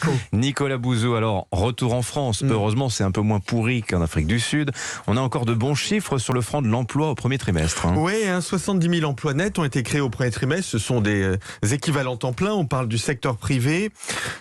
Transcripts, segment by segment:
Nico. Nicolas Bouzou, alors retour en France. Heureusement, c'est un peu moins pourri qu'en Afrique du Sud. On a encore de bons chiffres sur le front de l'emploi au premier trimestre. Oui, 70 000 emplois nets ont été créés au premier trimestre. Ce sont des équivalents temps plein. On parle du secteur privé.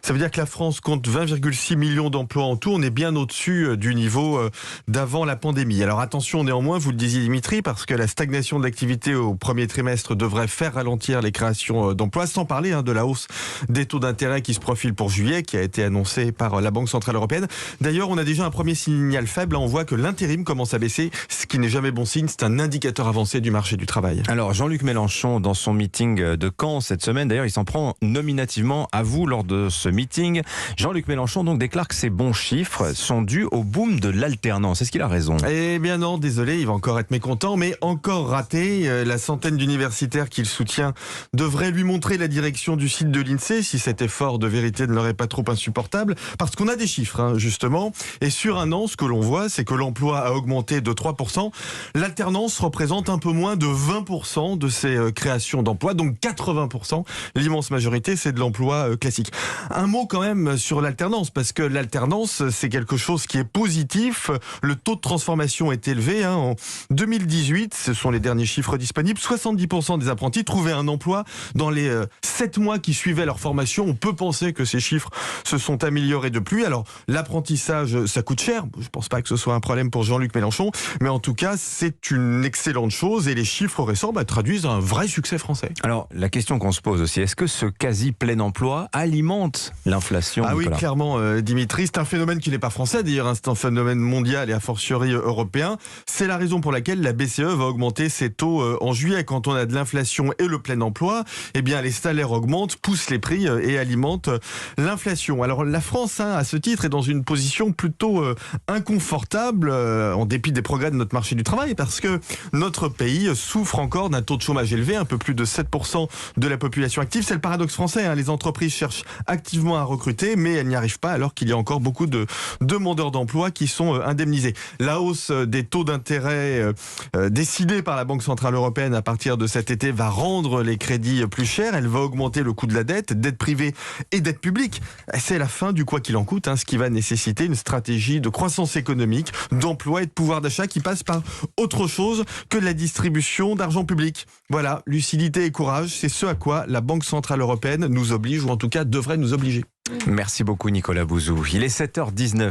Ça veut dire que la France compte 20,6 millions d'emplois en tout. On est bien au-dessus du niveau d'avant la pandémie. Alors attention néanmoins, vous le disiez Dimitri, parce que la stagnation de l'activité au premier trimestre devrait faire ralentir les créations d'emplois, sans parler de la hausse des taux d'intérêt qui se profile pour juillet, qui a été annoncée par la Banque Centrale Européenne. D'ailleurs, on a déjà un premier signal faible. On voit que l'intérim commence à baisser, ce qui n'est jamais bon signe. C'est un indicateur avancé du marché du travail. Alors, Jean-Luc Mélenchon, dans son meeting de Caen cette semaine, d'ailleurs, il s'en prend nominativement à vous lors de ce meeting. Jean-Luc Mélenchon donc déclare que ces bons chiffres sont dus au boom de l'alternance. Est-ce qu'il a raison ? Eh bien non, désolé, il va encore être mécontent, mais encore raté. La centaine d'universitaires qu'il soutient devrait lui montrer la direction du site de l'INSEE, si cet effort de vérité ne leur est pas trop insupportable, parce qu'on a des chiffres, justement, et sur un an, ce que l'on voit, c'est que l'emploi a augmenté de 3%. L'alternance représente un peu moins de 20% de ces créations d'emplois, donc 80%. L'immense majorité, c'est de l'emploi classique. Un mot quand même sur l'alternance, parce que l'alternance, c'est quelque chose qui est positif. Le taux de transformation est élevé. En 2018, ce sont les derniers chiffres disponibles, 70% des apprentis trouvaient un emploi dans les 7 mois qui suivaient leur formation. On peut penser que ces chiffres se sont améliorés depuis. Alors, l'apprentissage, ça coûte cher. Je ne pense pas que ce soit un problème pour Jean-Luc Mélenchon, mais en tout cas, c'est une excellente chose et les chiffres récents traduisent un vrai succès français. Alors, la question qu'on se pose aussi, est-ce que ce quasi plein emploi alimente l'inflation ? Ah oui, Nicolas ? clairement, Dimitri, c'est un phénomène qui n'est pas français d'ailleurs, c'est un phénomène mondial et a fortiori européen. C'est la raison pour laquelle la BCE va augmenter ses taux en juillet. Quand on a de l'inflation et le plein emploi, eh bien les salaires augmentent, poussent les prix et alimentent l'inflation. Alors la France, à ce titre, est dans une position plutôt inconfortable, en dépit des progrès de notre marché du travail, parce que notre pays souffre encore d'un taux de chômage élevé, un peu plus de 7% de la population active. C'est le paradoxe français, les entreprises cherchent activement à recruter, mais elles n'y arrivent pas alors qu'il y a encore beaucoup de demandeurs d'emploi qui sont indemnisés. La hausse des taux d'intérêt décidée par la Banque Centrale Européenne à partir de cet été va rendre les crédits plus chers, elle va augmenter le coût de la dette privée et dette publique. C'est la fin du quoi qu'il en coûte, ce qui va nécessiter une stratégie de croissance économique, d'emploi et de pouvoir d'achat qui passe par autre chose que la distribution d'argent public. Voilà, lucidité et courage, c'est ce à quoi la Banque Centrale Européenne nous oblige, ou en tout cas devrait nous obliger. Merci beaucoup Nicolas Bouzou. Il est 7h19.